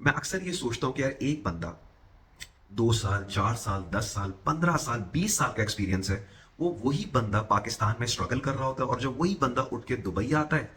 मैं अक्सर ये सोचता हूँ कि यार एक बंदा 2 साल 4 साल 10 साल 15 साल 20 साल का एक्सपीरियंस है, वो वही बंदा पाकिस्तान में स्ट्रगल कर रहा होता है। और जब वही बंदा उठ के दुबई आता है,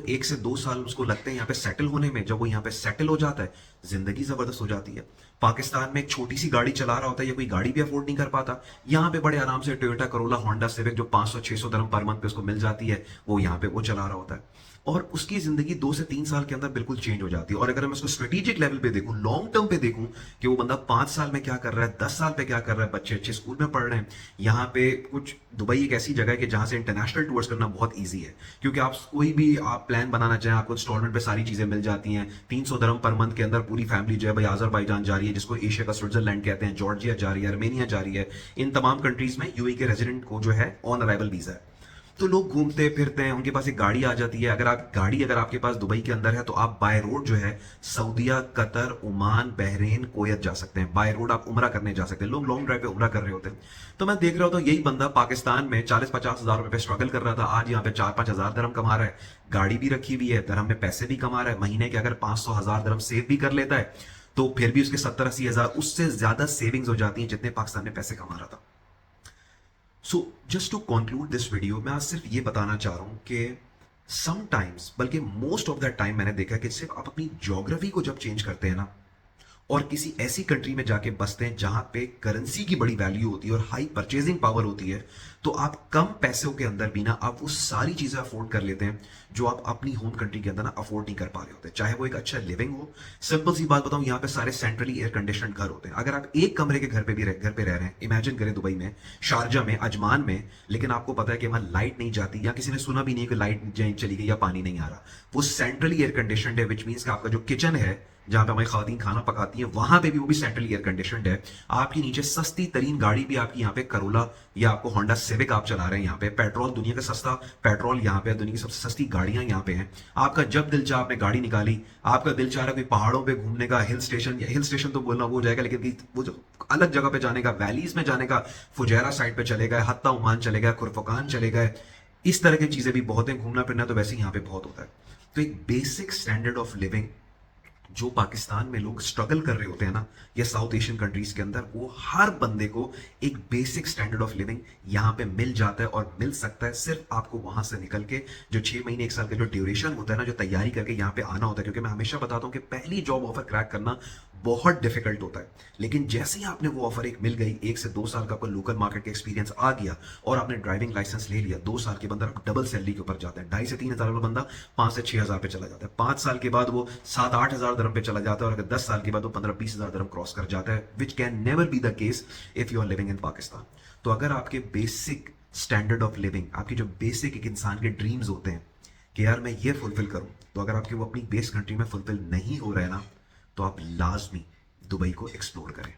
1 से 2 साल उसको लगते हैं यहाँ पे सेटल होने में। जब वो यहाँ पे सेटल हो जाता है, जिंदगी जबरदस्त हो जाती है। पाकिस्तान में एक छोटी सी गाड़ी चला रहा होता है या कोई गाड़ी भी अफोर्ड नहीं कर पाता, यहाँ पे बड़े आराम से टोयोटा करोला होंडा सिविक जो 500-600 दरम पर मंथ पे उसको मिल जाती है, वो यहाँ पे वो चला रहा होता है। और उसकी जिंदगी 2 से 3 साल के अंदर बिल्कुल चेंज हो जाती है। और अगर मैं उसको स्ट्रेटेजिक लेवल पे देखूं, लॉन्ग टर्म पे देखूं कि वो बंदा 5 साल में क्या कर रहा है, 10 साल पे क्या कर रहा है, बच्चे अच्छे स्कूल में पढ़ रहे हैं। यहाँ पे कुछ दुबई एक ऐसी जगह है कि जहां से इंटरनेशनल टूर्स करना बहुत ईजी है, क्योंकि आप कोई भी आप प्लान बनाना चाहें, आपको इंस्टॉलमेंट पे सारी चीजें मिल जाती हैं। 300 दरम पर मंथ के अंदर पूरी फैमिली जो है भाई अजरबैजान जा रही है, जिसको एशिया का स्विट्जरलैंड कहते हैं, जॉर्जिया जा रही है, अर्मेनिया जा रही है। इन तमाम कंट्रीज में यूएई के रेजिडेंट को जो है ऑन अराइवल वीजा है। तो लोग घूमते फिरते हैं, उनके पास एक गाड़ी आ जाती है। अगर आपके पास दुबई के अंदर है, तो आप बाय रोड जो है सऊदीया, कतर, ओमान, बहरीन, कोयत जा सकते हैं। बाय रोड आप उमरा करने जा सकते हैं। लोग लॉन्ग ड्राइव पे उमरा कर रहे होते हैं। तो मैं देख रहा होता हूँ यही बंदा पाकिस्तान में 40-50 हजार रुपए पे स्ट्रगल कर रहा था, आज यहाँ पे 4-5 हजार दरम कमा रहा है। गाड़ी भी रखी हुई है, दरम में पैसे भी कमा रहा है। महीने के अगर 500 हजार दरम सेव भी कर लेता है, तो फिर भी उसके 70-80 हजार उससे ज्यादा सेविंग्स हो जाती हैं जितने पाकिस्तान में पैसे कमा रहा था। So just to conclude this video, मैं आज सिर्फ ये बताना चाह रहा हूं कि समटाइम्स, बल्कि मोस्ट ऑफ द टाइम मैंने देखा कि सिर्फ आप अपनी ज्योग्राफी को जब चेंज करते हैं ना, और किसी ऐसी कंट्री में जाके बसते हैं जहां पे करेंसी की बड़ी वैल्यू होती है और हाई परचेजिंग पावर होती है, तो आप कम पैसों के अंदर भी ना आप वो सारी चीजें अफोर्ड कर लेते हैं जो आप अपनी होम कंट्री के अंदर ना अफोर्ड नहीं कर पा रहे होते। चाहे वो एक अच्छा लिविंग हो। सिंपल सी बात बताऊं, यहाँ पे सारे सेंट्रली एयर कंडीशन घर होते हैं। अगर आप एक कमरे के घर पे घर पे रह रहे हैं, इमेजिन करें दुबई में, शारजा में, अजमान में, लेकिन आपको पता है कि वहां लाइट नहीं जाती, या किसी ने सुना भी नहीं कि लाइट चली गई या पानी नहीं आ रहा। वो सेंट्रली एयर कंडीशन है, विच मीन्स कि आपका जो किचन है जहां पे हमारी खातन खाना पकाती है, वहां पे भी वो भी सेंट्रल एयर कंडीशनड है। आपकी नीचे सस्ती तरीन गाड़ी भी आपकी यहाँ पे करोला या आपको होंडा सिविक आप चला रहे हैं। यहाँ पे पेट्रोल, दुनिया का सस्ता पेट्रोल यहाँ पे, दुनिया की सबसे सस्ती गाड़ियां यहाँ पे हैं। आपका जब दिल चाह आपने गाड़ी निकाली, आपका दिल चाह रहा कोई पहाड़ों पे घूमने का, हिल स्टेशन, या हिल स्टेशन तो बोलना वो हो जाएगा, लेकिन वो जो अलग जगह पे जाने का, वैलीज में जाने का, फुजैरा साइड पे चले गए, हत्ता उमान चले गए, खुरफकान चले गए, इस तरह की चीजें भी बहुत है। घूमना फिरना तो वैसे ही यहाँ पे बहुत होता है। तो एक बेसिक स्टैंडर्ड ऑफ लिविंग जो पाकिस्तान में लोग स्ट्रगल कर रहे होते हैं ना, या साउथ एशियन कंट्रीज के अंदर, वो हर बंदे को एक बेसिक स्टैंडर्ड ऑफ लिविंग यहाँ पे मिल जाता है। और मिल सकता है सिर्फ आपको वहां से निकल के, जो 6 महीने 1 साल का जो ड्यूरेशन होता है ना, जो तैयारी करके यहाँ पे आना होता है। क्योंकि मैं हमेशा बताता हूँ कि पहली जॉब ऑफर क्रैक करना बहुत डिफिकल्ट होता है, लेकिन जैसे ही आपने वो ऑफर एक मिल गई, 1 से 2 साल का आपको लोकल मार्केट का एक्सपीरियंस आ गया और आपने ड्राइविंग लाइसेंस ले लिया, 2 साल के अंदर आप डबल सैलरी के ऊपर जाते हैं। 2,500 से 3,000 वाला बंदा 5 से 6 हजार पे चला जाता है। 5 साल के बाद वो 7-8 हजार दरम पे चला जाता है। और अगर 10 साल के बाद वो 15-20 हजार दरम क्रॉस कर जाता है, which can never be the case if you are living in Pakistan. तो अगर आपके बेसिक स्टैंडर्ड ऑफ लिविंग, आपकी जो बेसिक एक इंसान के ड्रीम्स होते हैं कि यार मैं ये फुलफिल करूं, तो अगर आपके वो अपनी बेस कंट्री में फुलफिल नहीं हो रहे ना, तो आप लाजमी दुबई को एक्सप्लोर करें।